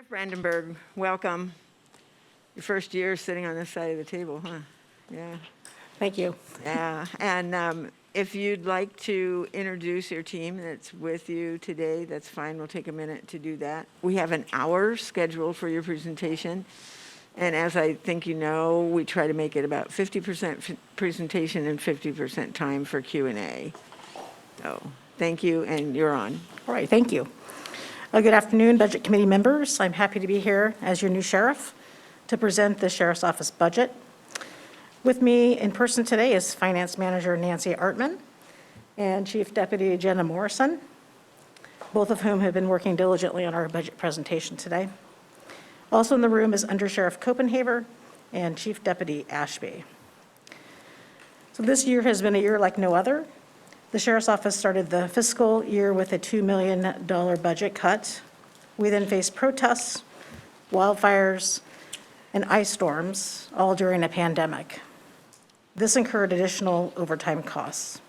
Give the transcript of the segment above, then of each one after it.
Brandenburg, welcome. Your first year sitting on this side of the table, huh? Yeah. Thank you. Yeah, and if you'd like to introduce your team that's with you today, that's fine. We'll take a minute to do that. We have an hour scheduled for your presentation. And as I think you know, we try to make it about 50% presentation and 50% time for Q&A. So thank you, and you're on. All right, thank you. Good afternoon, Budget Committee members. I'm happy to be here as your new sheriff to present the Sheriff's Office budget. With me in person today is Finance Manager Nancy Artman and Chief Deputy Jenna Morrison, both of whom have been working diligently on our budget presentation today. Also in the room is Under Sheriff Copenhaver and Chief Deputy Ashby. So this year has been a year like no other. The Sheriff's Office started the fiscal year with a $2 million budget cut. We then faced protests, wildfires, and ice storms, all during a pandemic. This incurred additional overtime costs.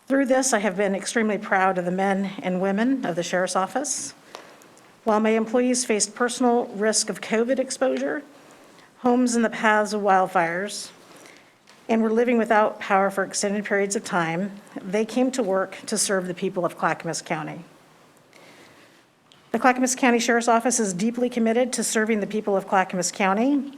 Through this, I have been extremely proud of the men and women of the Sheriff's Office. While my employees faced personal risk of COVID exposure, homes in the paths of wildfires, and were living without power for extended periods of time, they came to work to serve the people of Clackamas County. The Clackamas County Sheriff's Office is deeply committed to serving the people of Clackamas County.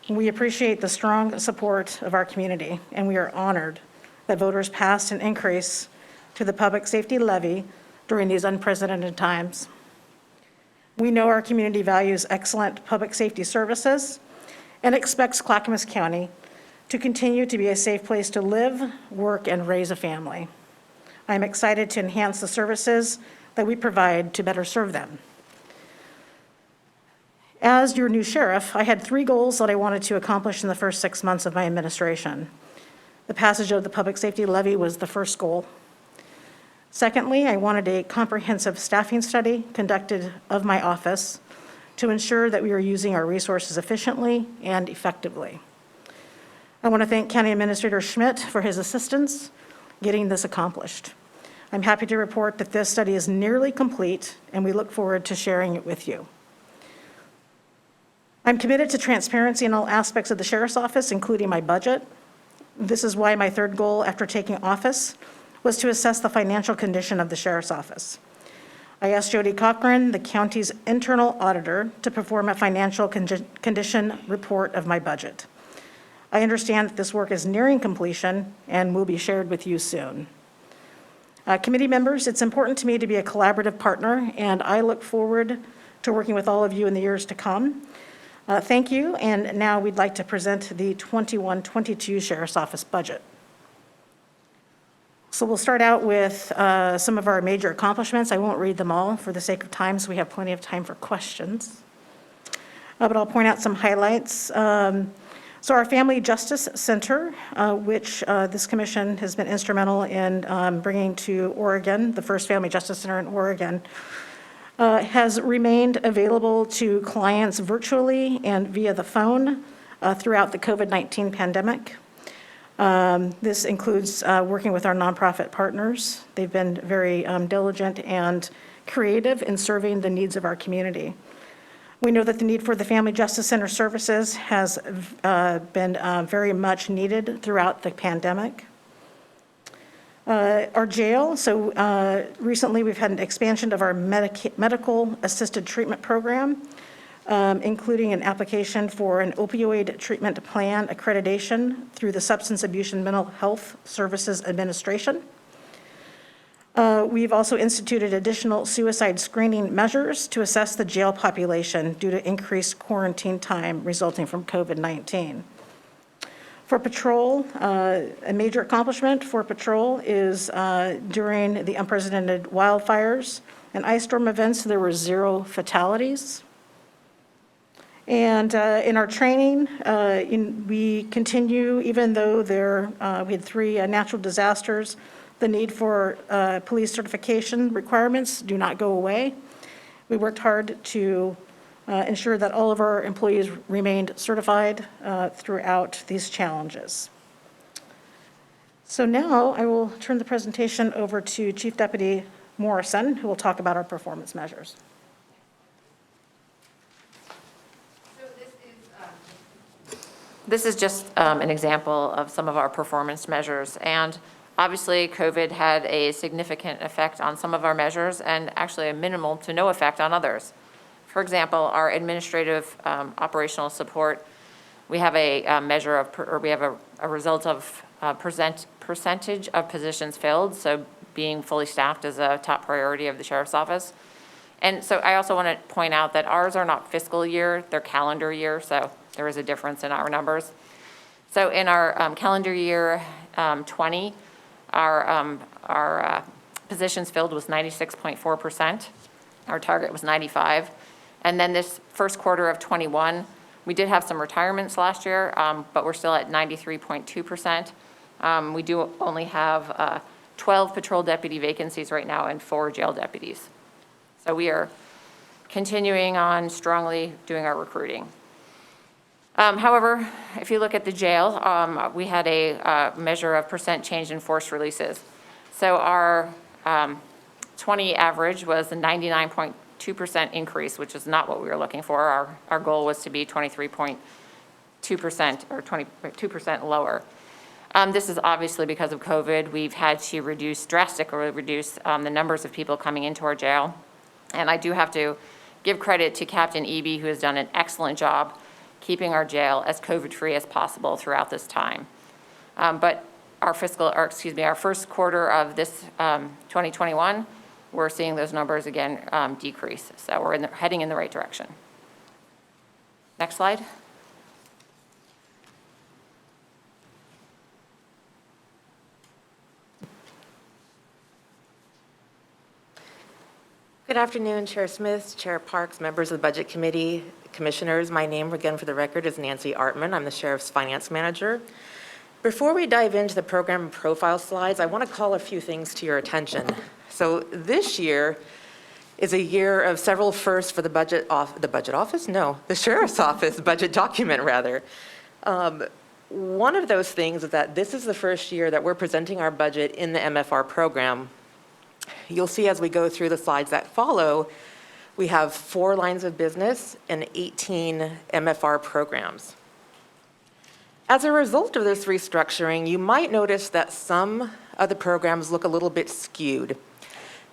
We appreciate the strong support of our community, and we are honored that voters passed an increase to the public safety levy during these unprecedented times. We know our community values excellent public safety services and expects Clackamas County to continue to be a safe place to live, work, and raise a family. I'm excited to enhance the services that we provide to better serve them. As your new sheriff, I had 3 goals that I wanted to accomplish in the first 6 months of my administration. The passage of the public safety levy was the first goal. Secondly, I wanted a comprehensive staffing study conducted of my office to ensure that we were using our resources efficiently and effectively. I want to thank County Administrator Schmidt for his assistance getting this accomplished. I'm happy to report that this study is nearly complete, and we look forward to sharing it with you. I'm committed to transparency in all aspects of the Sheriff's Office, including my budget. This is why my third goal after taking office was to assess the financial condition of the Sheriff's Office. I asked Jody Cochran, the county's internal auditor, to perform a financial condition report of my budget. I understand that this work is nearing completion and will be shared with you soon. Committee members, it's important to me to be a collaborative partner, and I look forward to working with all of you in the years to come. Thank you, and now we'd like to present the 21-22 Sheriff's Office budget. So we'll start out with some of our major accomplishments. I won't read them all for the sake of time, so we have plenty of time for questions. But I'll point out some highlights. So our Family Justice Center, which this commission has been instrumental in bringing to Oregon, the first Family Justice Center in Oregon, has remained available to clients virtually and via the phone throughout the COVID-19 pandemic. This includes working with our nonprofit partners. They've been very diligent and creative in serving the needs of our community. We know that the need for the Family Justice Center services has been very much needed throughout the pandemic. Our jail, so recently we've had an expansion of our medical assisted treatment program, including an application for an opioid treatment plan accreditation through the Substance Abuse and Mental Health Services Administration. We've also instituted additional suicide screening measures to assess the jail population due to increased quarantine time resulting from COVID-19. For patrol, a major accomplishment for patrol is during the unprecedented wildfires and ice storm events, there were 0 fatalities. And in our training, we continue, even though we had 3 natural disasters, the need for police certification requirements do not go away. We worked hard to ensure that all of our employees remained certified throughout these challenges. So now I will turn the presentation over to Chief Deputy Morrison, who will talk about our performance measures. This is just an example of some of our performance measures. And obviously, COVID had a significant effect on some of our measures and actually a minimal to no effect on others. For example, our administrative operational support, we have a measure of, or we have a result of percentage of positions filled. So being fully staffed is a top priority of the Sheriff's Office. And so I also want to point out that ours are not fiscal year, they're calendar year, so there is a difference in our numbers. So in our calendar year 20, our positions filled was 96.4%. Our target was 95. And then this first quarter of 21, we did have some retirements last year, but we're still at 93.2%. We do only have 12 patrol deputy vacancies right now and 4 jail deputies. So we are continuing on strongly doing our recruiting. However, if you look at the jail, we had a measure of percent change in force releases. So our 20 average was a 99.2% increase, which is not what we were looking for. Our goal was to be 23.2% or 22% lower. This is obviously because of COVID. We've had to drastically reduce the numbers of people coming into our jail. And I do have to give credit to Captain Eby, who has done an excellent job keeping our jail as COVID-free as possible throughout this time. But our first quarter of this 2021, we're seeing those numbers again decrease. So we're heading in the right direction. Next slide. Good afternoon, Chair Smith, Chair Parks, members of the Budget Committee, Commissioners. My name, again for the record, is Nancy Artman. I'm the Sheriff's Finance Manager. Before we dive into the program profile slides, I want to call a few things to your attention. So this year is a year of several firsts for the Sheriff's Office budget document, rather. One of those things is that this is the first year that we're presenting our budget in the MFR program. You'll see as we go through the slides that follow, we have 4 lines of business and 18 MFR programs. As a result of this restructuring, you might notice that some of the programs look a little bit skewed.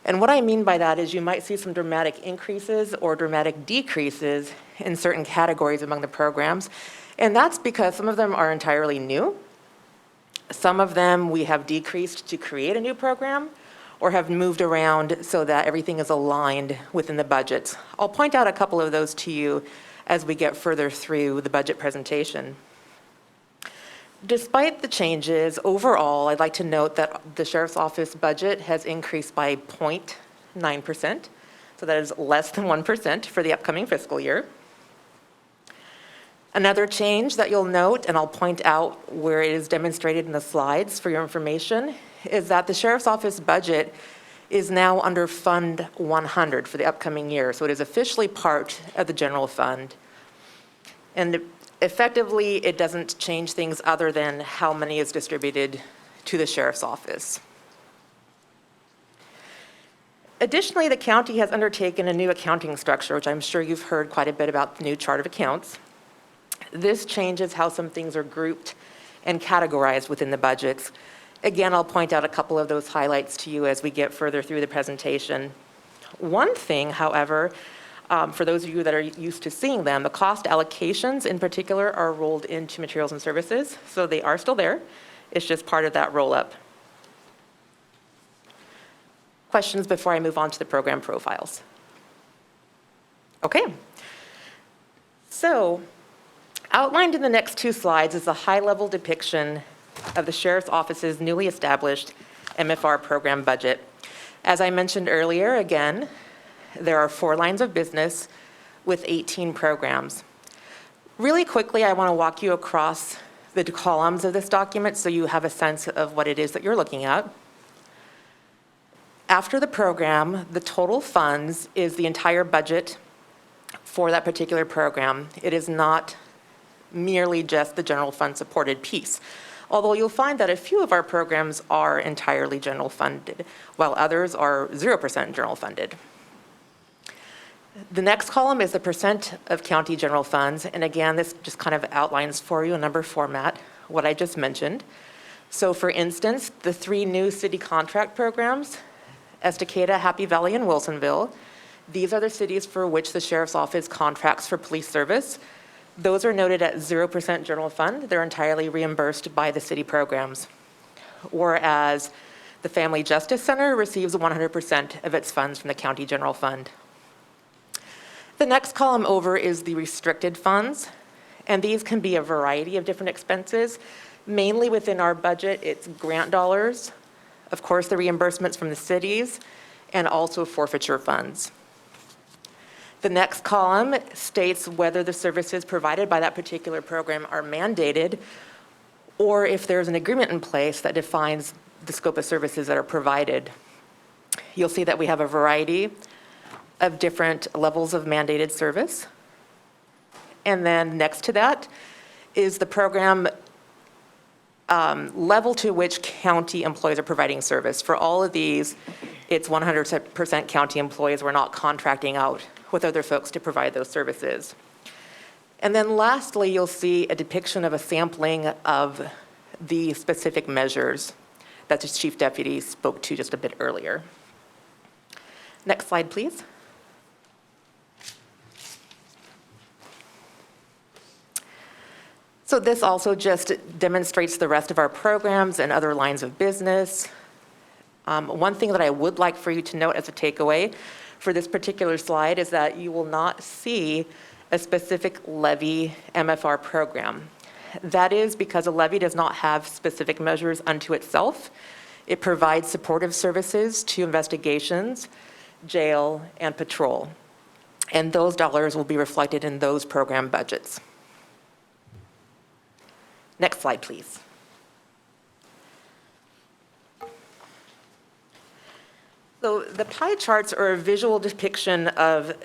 And what I mean by that is you might see some dramatic increases or dramatic decreases in certain categories among the programs. And that's because some of them are entirely new. Some of them we have decreased to create a new program, or have moved around so that everything is aligned within the budgets. I'll point out a couple of those to you as we get further through the budget presentation. Despite the changes, overall, I'd like to note that the Sheriff's Office budget has increased by 0.9%, so that is less than 1% for the upcoming fiscal year. Another change that you'll note, and I'll point out where it is demonstrated in the slides for your information, is that the Sheriff's Office budget is now under Fund 100 for the upcoming year. So it is officially part of the general fund. And effectively, it doesn't change things other than how money is distributed to the Sheriff's Office. Additionally, the county has undertaken a new accounting structure, which I'm sure you've heard quite a bit about, the new chart of accounts. This changes how some things are grouped and categorized within the budgets. Again, I'll point out a couple of those highlights to you as we get further through the presentation. One thing, however, for those of you that are used to seeing them, the cost allocations in particular are rolled into materials and services, so they are still there. It's just part of that roll-up. Questions before I move on to the program profiles? Okay. So, outlined in the next 2 slides is a high-level depiction of the Sheriff's Office's newly established MFR program budget. As I mentioned earlier, again, there are 4 lines of business with 18 programs. Really quickly, I want to walk you across the columns of this document so you have a sense of what it is that you're looking at. After the program, the total funds is the entire budget for that particular program. It is not merely just the general fund supported piece. Although you'll find that a few of our programs are entirely general funded, while others are 0% general funded. The next column is the percent of county general funds. And again, this just kind of outlines for you in number format what I just mentioned. So for instance, the 3 new city contract programs, Estacada, Happy Valley, and Wilsonville, these are the cities for which the sheriff's office contracts for police service. Those are noted at 0% general fund. They're entirely reimbursed by the city programs. Whereas the Family Justice Center receives 100% of its funds from the county general fund. The next column over is the restricted funds, and these can be a variety of different expenses. Mainly within our budget, it's grant dollars, of course, the reimbursements from the cities, and also forfeiture funds. The next column states whether the services provided by that particular program are mandated, or if there's an agreement in place that defines the scope of services that are provided. You'll see that we have a variety of different levels of mandated service. And then next to that is the program level to which county employees are providing service. For all of these, it's 100% county employees. We're not contracting out with other folks to provide those services. And then lastly, you'll see a depiction of a sampling of the specific measures that the chief deputy spoke to just a bit earlier. Next slide, please. So this also just demonstrates the rest of our programs and other lines of business. One thing that I would like for you to note as a takeaway for this particular slide is that you will not see a specific levy MFR program. That is because a levy does not have specific measures unto itself. It provides supportive services to investigations, jail, and patrol. And those dollars will be reflected in those program budgets. Next slide, please. So the pie charts are a visual depiction of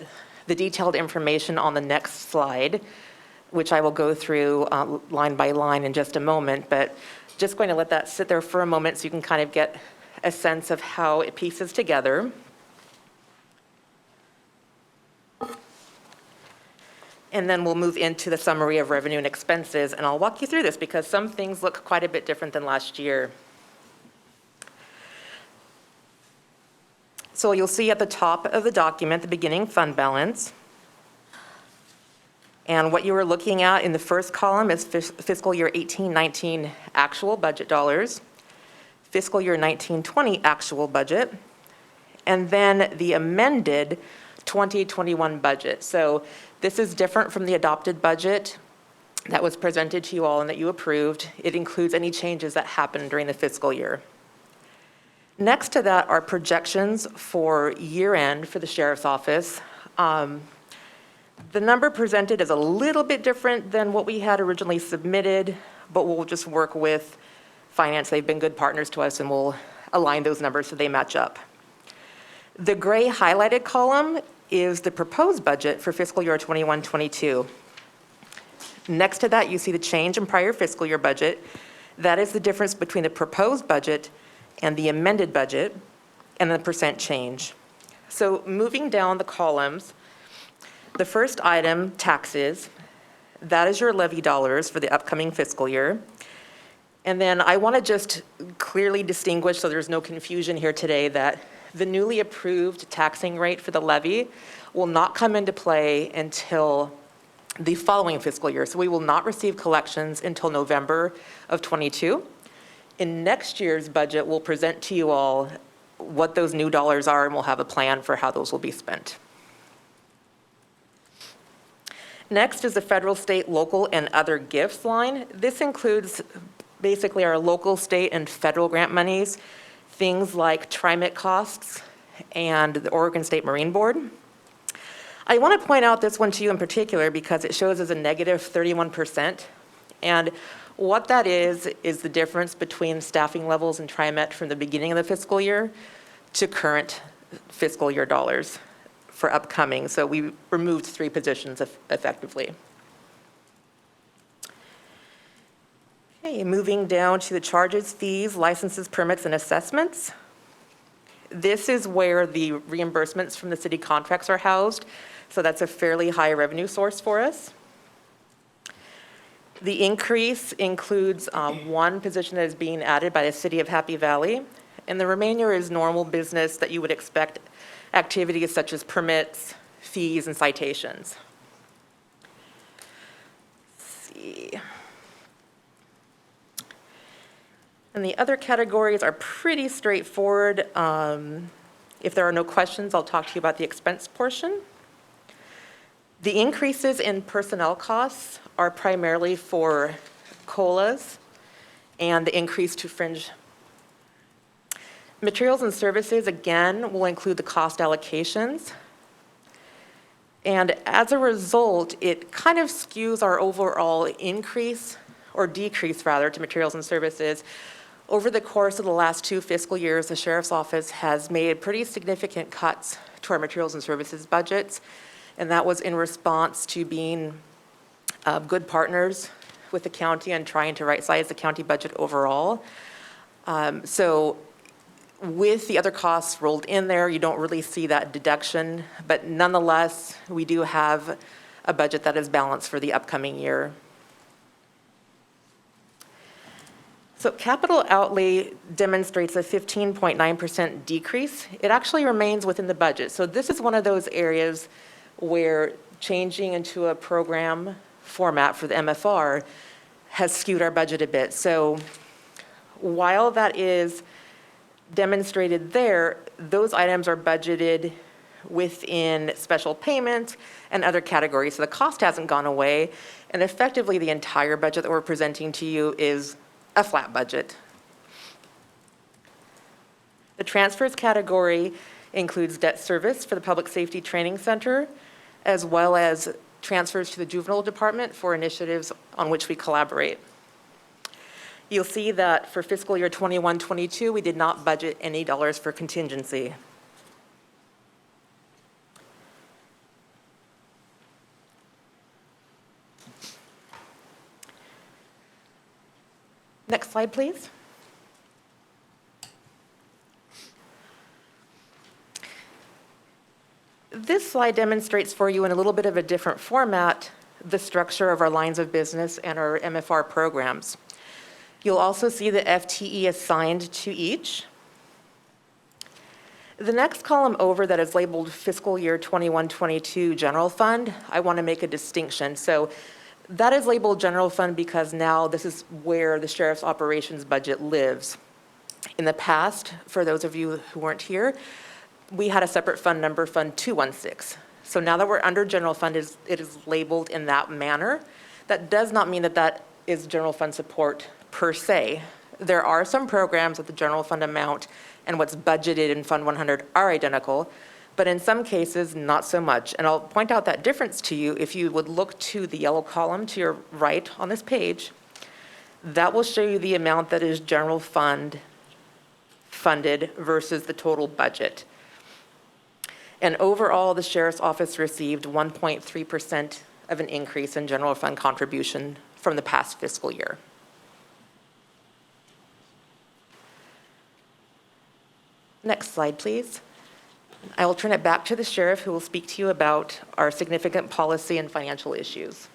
the detailed information on the next slide, which I will go through line by line in just a moment, but just going to let that sit there for a moment so you can kind of get a sense of how it pieces together. And then we'll move into the summary of revenue and expenses, and I'll walk you through this because some things look quite a bit different than last year. So you'll see at the top of the document, the beginning fund balance. And what you were looking at in the first column is fiscal year 18-19 actual budget dollars, fiscal year 19-20 actual budget, and then the amended 2021 budget. So this is different from the adopted budget that was presented to you all and that you approved. It includes any changes that happened during the fiscal year. Next to that are projections for year end for the sheriff's office. The number presented is a little bit different than what we had originally submitted, but we'll just work with finance. They've been good partners to us, and we'll align those numbers so they match up. The gray highlighted column is the proposed budget for fiscal year 21-22. Next to that, you see the change in prior fiscal year budget. That is the difference between the proposed budget and the amended budget, and the percent change. So moving down the columns, the first item, taxes, that is your levy dollars for the upcoming fiscal year. And then I want to just clearly distinguish, so there's no confusion here today, that the newly approved taxing rate for the levy will not come into play until the following fiscal year. So we will not receive collections until November of 22. In next year's budget, we'll present to you all what those new dollars are, and we'll have a plan for how those will be spent. Next is the federal, state, local, and other gifts line. This includes basically our local, state, and federal grant monies, things like TriMet costs and the Oregon State Marine Board. I want to point out this one to you in particular because it shows as a negative 31%. And what that is the difference between staffing levels in TriMet from the beginning of the fiscal year to current fiscal year dollars for upcoming. So we removed 3 positions effectively. Okay, moving down to the charges, fees, licenses, permits, and assessments. This is where the reimbursements from the city contracts are housed, so that's a fairly high revenue source for us. The increase includes one position that is being added by the city of Happy Valley, and the remainder is normal business that you would expect, activities such as permits, fees, and citations. Let's see. And the other categories are pretty straightforward. If there are no questions, I'll talk to you about the expense portion. The increases in personnel costs are primarily for COLAs and the increase to fringe. Materials and services, again, will include the cost allocations. And as a result, it kind of skews our overall increase, or decrease rather, to materials and services. Over the course of the last 2 fiscal years, the Sheriff's Office has made pretty significant cuts to our materials and services budgets, and that was in response to being good partners with the county and trying to right-size the county budget overall. So with the other costs rolled in there, you don't really see that deduction, but nonetheless, we do have a budget that is balanced for the upcoming year. So capital outlay demonstrates a 15.9% decrease. It actually remains within the budget. So this is one of those areas where changing into a program format for the MFR has skewed our budget a bit. So while that is demonstrated there, those items are budgeted within special payments and other categories. So the cost hasn't gone away, and effectively the entire budget that we're presenting to you is a flat budget. The transfers category includes debt service for the Public Safety Training Center, as well as transfers to the Juvenile Department for initiatives on which we collaborate. You'll see that for fiscal year 21-22, we did not budget any dollars for contingency. Next slide, please. This slide demonstrates for you in a little bit of a different format the structure of our lines of business and our MFR programs. You'll also see the FTE assigned to each. The next column over that is labeled fiscal year 21-22 general fund, I want to make a distinction. So that is labeled general fund because now this is where the sheriff's operations budget lives. In the past, for those of you who weren't here, we had a separate fund number, Fund 216. So now that we're under general fund, it is labeled in that manner. That does not mean that that is general fund support per se. There are some programs with the general fund amount and what's budgeted in Fund 100 are identical, but in some cases, not so much. And I'll point out that difference to you if you would look to the yellow column to your right on this page. That will show you the amount that is general fund funded versus the total budget. And overall, the Sheriff's Office received 1.3% of an increase in general fund contribution from the past fiscal year. Next slide, please. I will turn it back to the sheriff, who will speak to you about our significant policy and financial issues.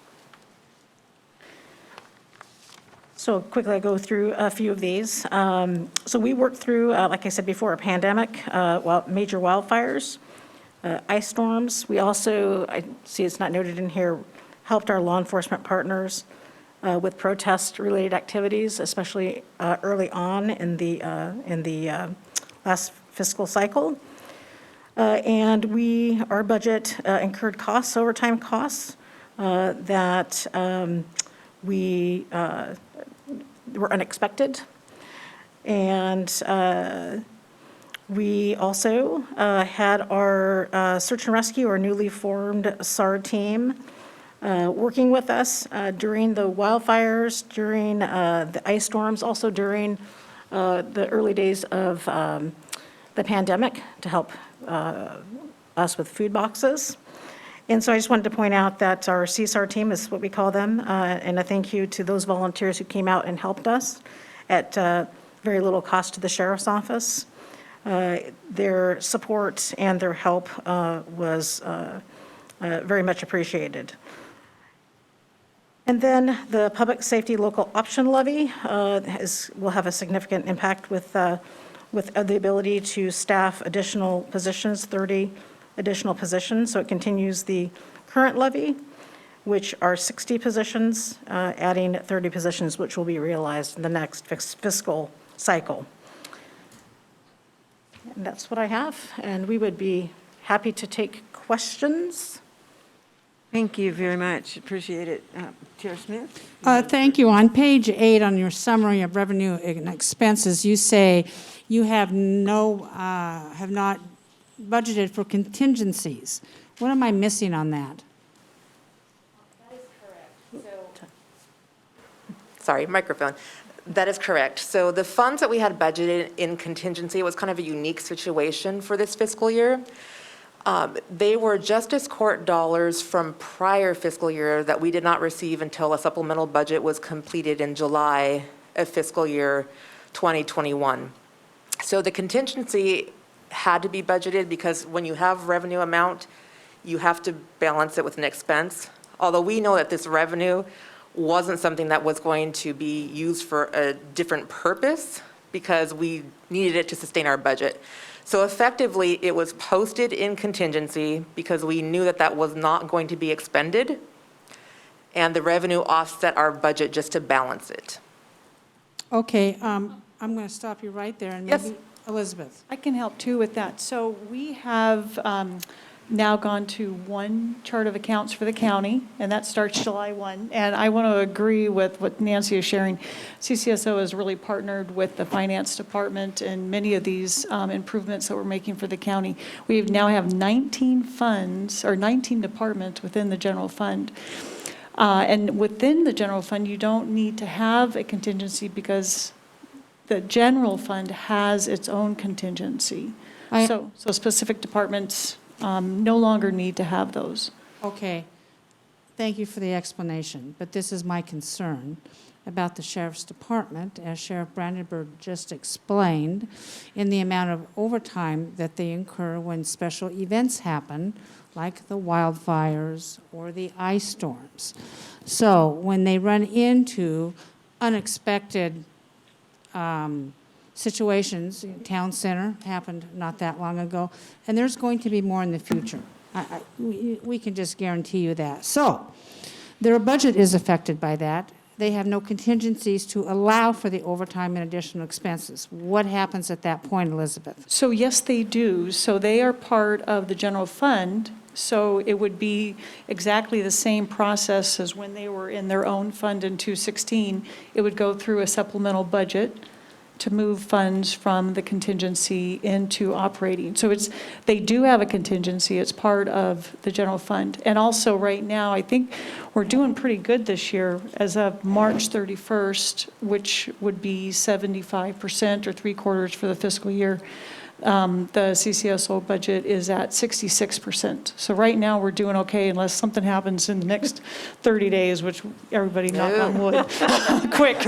So quickly, I go through a few of these. So we worked through, like I said before, a pandemic, major wildfires, ice storms. We also, I see it's not noted in here, helped our law enforcement partners with protest-related activities, especially early on in the last fiscal cycle. And our budget incurred costs, overtime costs, that were unexpected. And we also had our search and rescue, our newly formed SAR team, working with us during the wildfires, during the ice storms, also during the early days of the pandemic to help us with food boxes. And so I just wanted to point out that our CSAR team is what we call them, and a thank you to those volunteers who came out and helped us at very little cost to the Sheriff's Office. Their support and their help was very much appreciated. And then the public safety local option levy will have a significant impact with the ability to staff additional positions, 30 additional positions. So it continues the current levy, which are 60 positions, adding 30 positions, which will be realized in the next fiscal cycle. And that's what I have, and we would be happy to take questions. Thank you very much. Appreciate it. Chair Smith? Thank you. On page 8 on your summary of revenue and expenses, you say you have not budgeted for contingencies. What am I missing on that? That is correct. Sorry, microphone. That is correct. So the funds that we had budgeted in contingency was kind of a unique situation for this fiscal year. They were justice court dollars from prior fiscal year that we did not receive until a supplemental budget was completed in July of fiscal year 2021. So the contingency had to be budgeted because when you have revenue amount, you have to balance it with an expense. Although we know that this revenue wasn't something that was going to be used for a different purpose because we needed it to sustain our budget. So effectively, it was posted in contingency because we knew that that was not going to be expended, and the revenue offset our budget just to balance it. Okay, I'm going to stop you right there, and Yes. maybe Elizabeth. I can help too with that. So we have now gone to one chart of accounts for the county, and that starts July 1. And I want to agree with what Nancy is sharing. CCSO has really partnered with the finance department in many of these improvements that we're making for the county. We now have 19 funds, or 19 departments within the general fund. And within the general fund, you don't need to have a contingency because the general fund has its own contingency. So specific departments no longer need to have those. Okay, thank you for the explanation, but this is my concern about the Sheriff's Department, as Sheriff Brandenburg just explained, in the amount of overtime that they incur when special events happen, like the wildfires or the ice storms. So when they run into unexpected situations, Town Center happened not that long ago, and there's going to be more in the future. We can just guarantee you that. So their budget is affected by that. They have no contingencies to allow for the overtime and additional expenses. What happens at that point, Elizabeth? So yes, they do. So they are part of the general fund. So it would be exactly the same process as when they were in their own fund in 2016. It would go through a supplemental budget to move funds from the contingency into operating. So they do have a contingency. It's part of the general fund. And also right now, I think we're doing pretty good this year. As of March 31st, which would be 75% or 3/4 for the fiscal year, the CCSO budget is at 66%. So right now, we're doing okay unless something happens in the next 30 days, which everybody knock on wood, quick.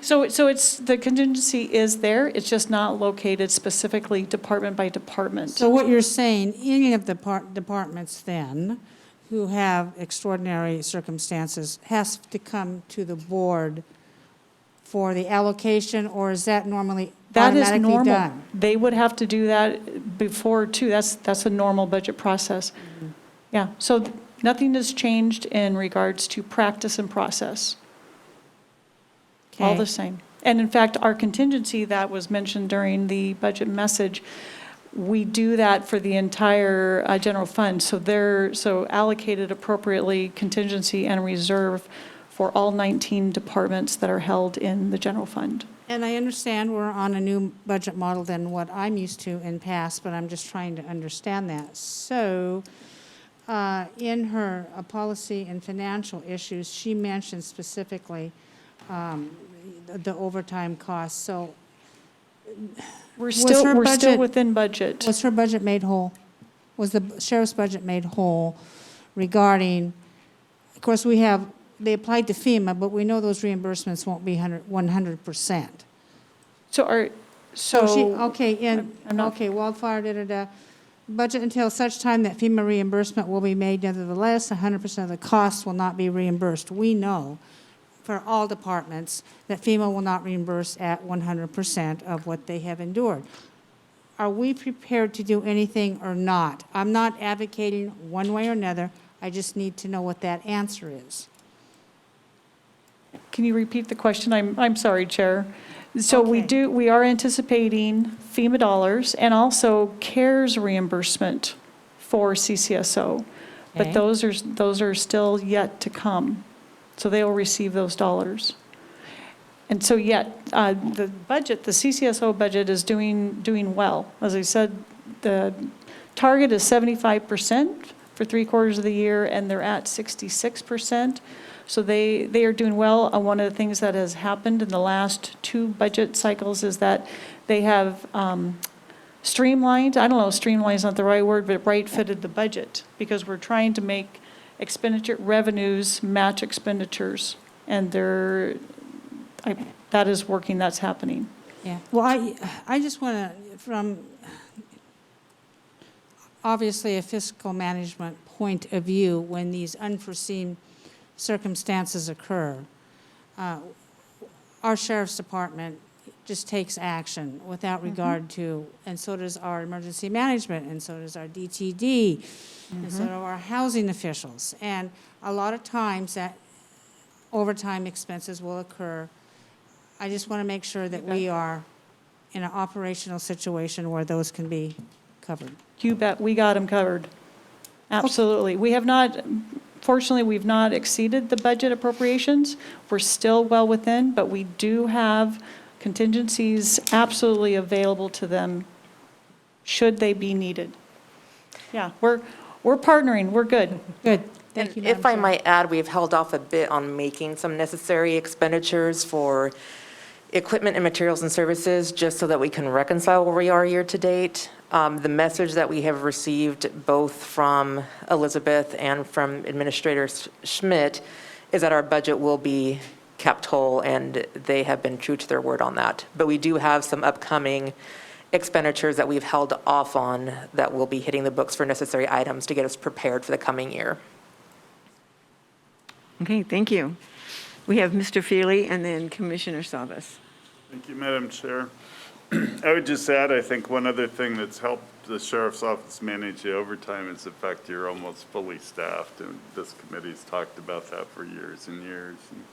So it's, the contingency is there. It's just not located specifically department by department. So what you're saying, any of the departments then who have extraordinary circumstances has to come to the board for the allocation, or is that normally That is automatically normal. done? They would have to do that before too. That's a normal budget process. Yeah, so nothing has changed in regards to practice and process. All Okay. the same. And in fact, our contingency that was mentioned during the budget message, we do that for the entire general fund. So they're allocated appropriately, contingency and reserve for all 19 departments that are held in the general fund. And I understand we're on a new budget model than what I'm used to in past, but I'm just trying to understand that. So in her policy and financial issues, she mentioned specifically the overtime costs. So We're Was still her budget- within budget. was her budget made whole? Was the sheriff's budget made whole regarding, of course, they applied to FEMA, but we know those reimbursements won't be 100%. So wildfire, budget until such time that FEMA reimbursement will be made. Nevertheless, 100% of the costs will not be reimbursed. We know for all departments that FEMA will not reimburse at 100% of what they have endured. Are we prepared to do anything or not? I'm not advocating one way or another. I just need to know what that answer is. Can you repeat the question? I'm sorry, Chair. So Okay. we are anticipating FEMA dollars and also CARES reimbursement for CCSO. But Okay. those are still yet to come. So they will receive those dollars. And so yet, the CCSO budget is doing well. As I said, the target is 75% for 3/4 of the year, and they're at 66%. So they are doing well. One of the things that has happened in the last 2 budget cycles is that they have streamlined, I don't know, streamlined is not the right word, but right-fitted the budget, because we're trying to make expenditure revenues match expenditures, and that is working, that's happening. Yeah, well, I just want to, from obviously a fiscal management point of view, when these unforeseen circumstances occur, our sheriff's department just takes action without regard to, and so does our emergency management, and so does our DTD, and so do our housing officials. And a lot of times that overtime expenses will occur. I just want to make sure that we are in an operational situation where those can be covered. You bet, we got them covered. Absolutely. We have not, fortunately, we've not exceeded the budget appropriations. We're still well within, but we do have contingencies absolutely available to them should they be needed. Yeah, we're partnering, we're good. Good, thank you, And Madam if I Chair. might add, we've held off a bit on making some necessary expenditures for equipment and materials and services, just so that we can reconcile where we are year to date. The message that we have received both from Elizabeth and from Administrator Schmidt is that our budget will be kept whole, and they have been true to their word on that. But we do have some upcoming expenditures that we've held off on that will be hitting the books for necessary items to get us prepared for the coming year. Okay, thank you. We have Mr. Feely and then Commissioner Savas. Thank you, Madam Chair. I would just add, I think one other thing that's helped the sheriff's office manage the overtime is the fact you're almost fully staffed, and this committee's talked about that for years and years. And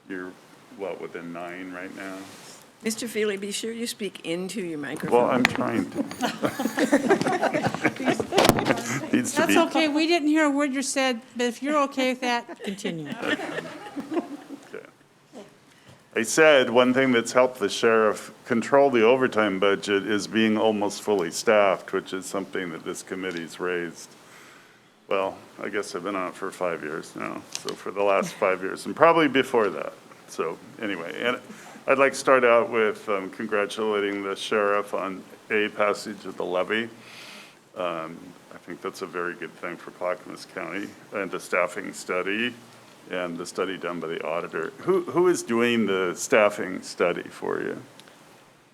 you're, within 9 right now? Mr. Feely, be sure you speak into your microphone. Well, I'm trying to. Needs to That's be. okay, we didn't hear a word you said, but if you're okay with that, continue. Okay. I said, one thing that's helped the sheriff control the overtime budget is being almost fully staffed, which is something that this committee's raised. Well, I guess I've been on it for 5 years now, so for the last 5 years, and probably before that. So anyway, and I'd like to start out with congratulating the sheriff on passage of the levy. I think that's a very good thing for Clackamas County, and the staffing study and the study done by the auditor. Who is doing the staffing study for you?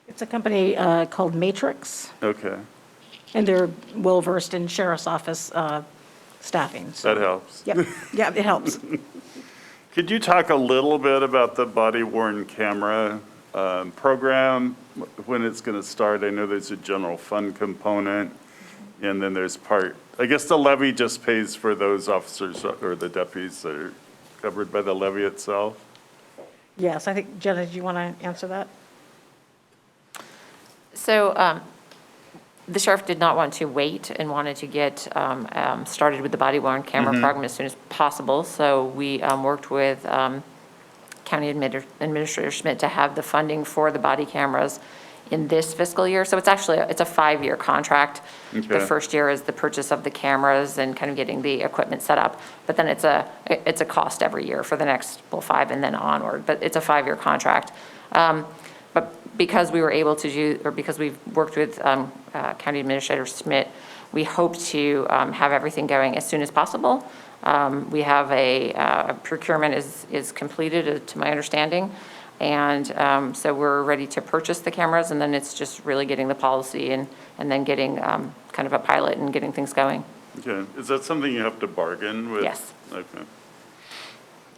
It's a company called Matrix, Okay, and they're well-versed in sheriff's office staffing. So, that helps. yep, yeah, it helps. Could you talk a little bit about the body-worn camera program, when it's going to start? I know there's a general fund component, and then there's I guess the levy just pays for those officers or the deputies that are covered by the levy itself? Yes, I think, Jenna, do you want to answer that? So the sheriff did not want to wait and wanted to get started with the body-worn camera program as soon as possible. So we worked with County Administrator Schmidt to have the funding for the body cameras in this fiscal year. So it's actually, it's a 5-year contract. The Okay. first year is the purchase of the cameras and kind of getting the equipment set up. But then it's a cost every year for the next, 5 and then onward. But it's a 5-year contract. But because we were able to do, or because we've worked with County Administrator Schmidt, we hope to have everything going as soon as possible. We have a procurement is completed, to my understanding. And so we're ready to purchase the cameras, and then it's just really getting the policy and then getting kind of a pilot and getting things going. Okay, is that something you have to bargain with? Yes. Okay.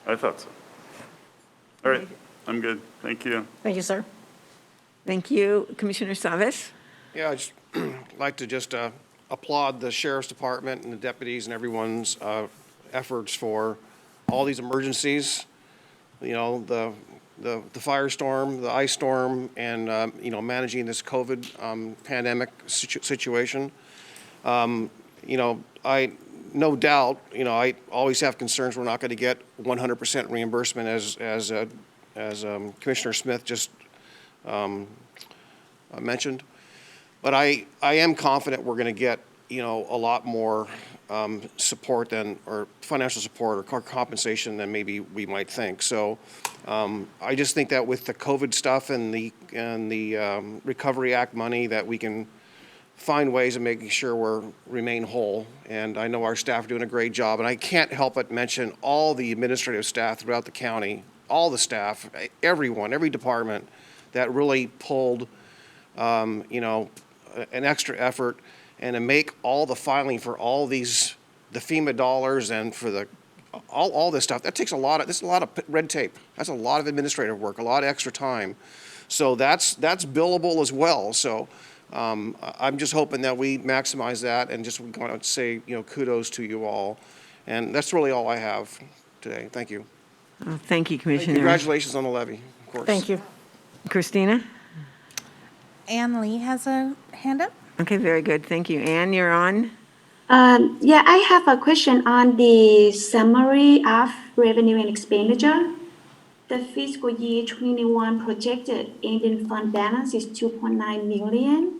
I thought so. All right, I'm good. Thank you. Thank you, sir. Thank you. Commissioner Savas? Yeah, I'd just like to just applaud the sheriff's department and the deputies and everyone's efforts for all these emergencies, you know, the firestorm, the ice storm, and, you know, managing this COVID pandemic situation. You know, no doubt, you know, I always have concerns we're not going to get 100% reimbursement as Commissioner Smith just mentioned. But I am confident we're going to get, you know, a lot more support or financial support or compensation than maybe we might think. So I just think that with the COVID stuff and the Recovery Act money, that we can find ways of making sure we remain whole. And I know our staff are doing a great job. And I can't help but mention all the administrative staff throughout the county, all the staff, everyone, every department that really pulled, you know, an extra effort, and to make all the filing for all these, the FEMA dollars and for all this stuff. That takes a lot of red tape. That's a lot of administrative work, a lot of extra time. So that's billable as well. So I'm just hoping that we maximize that, and just want to say, you know, kudos to you all. And that's really all I have today. Thank you. Thank you, Commissioner. Congratulations on the levy, of course. Thank you. Christina? Ann Lee has a hand up. Okay, very good. Thank you. Anne, you're on. Yeah, I have a question on the summary of revenue and expenditure. The fiscal year 21 projected ending fund balance is 2.9 million,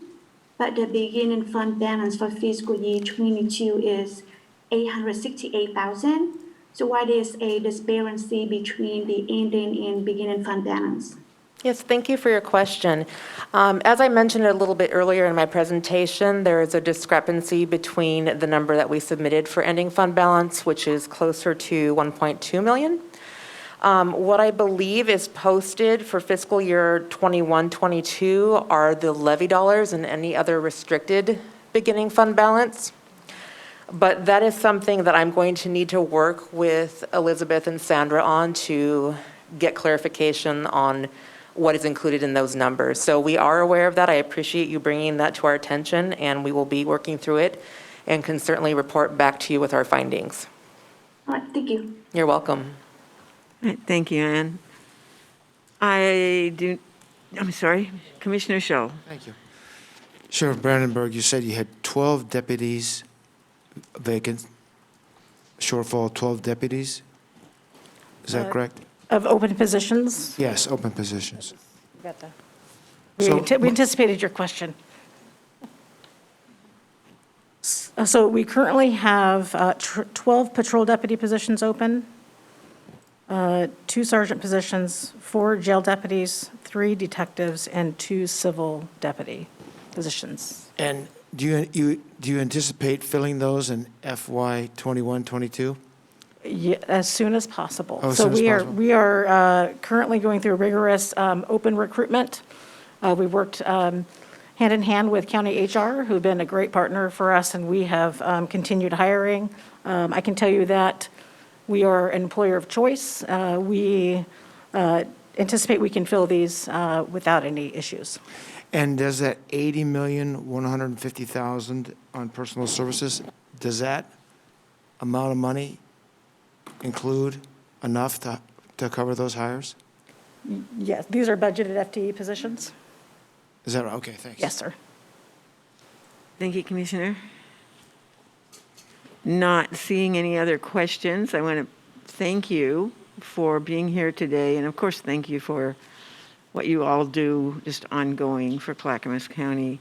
but the beginning fund balance for fiscal year 22 is 868,000. So what is a disparity between the ending and beginning fund balance? Yes, thank you for your question. As I mentioned a little bit earlier in my presentation, there is a discrepancy between the number that we submitted for ending fund balance, which is closer to 1.2 million. What I believe is posted for fiscal year 21-22 are the levy dollars and any other restricted beginning fund balance. But that is something that I'm going to need to work with Elizabeth and Sandra on to get clarification on what is included in those numbers. So we are aware of that. I appreciate you bringing that to our attention, and we will be working through it and can certainly report back to you with our findings. All right, thank you. You're welcome. All right, thank you, Anne. I'm sorry, Commissioner Schull. Thank you. Sheriff Brandenburg, you said you had 12 deputies vacant, shortfall of 12 deputies? Is that correct? Of open positions? Yes, open positions. We So- anticipated your question. So we currently have 12 patrol deputy positions open, 2 sergeant positions, 4 jail deputies, 3 detectives, and 2 civil deputy positions. And do you anticipate filling those in FY 21-22? Yeah, as soon as possible. Oh, as So soon as we are, possible. we are currently going through rigorous open recruitment. We worked hand in hand with county HR, who've been a great partner for us, and we have continued hiring. I can tell you that we are an employer of choice. We anticipate we can fill these without any issues. And does that $80,150,000 on personal services, does that amount of money include enough to cover those hires? Yes, these are budgeted FTE positions? Is that right? Okay, thanks. Yes, sir. Thank you, Commissioner. Not seeing any other questions, I want to thank you for being here today, and of course, thank you for what you all do just ongoing for Clackamas County.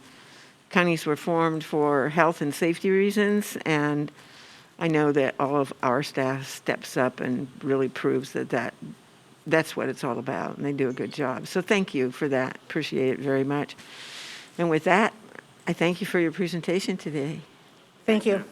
Counties were formed for health and safety reasons, and I know that all of our staff steps up and really proves that's what it's all about, and they do a good job. So thank you for that. Appreciate it very much. And with that, I thank you for your presentation today. Thank you.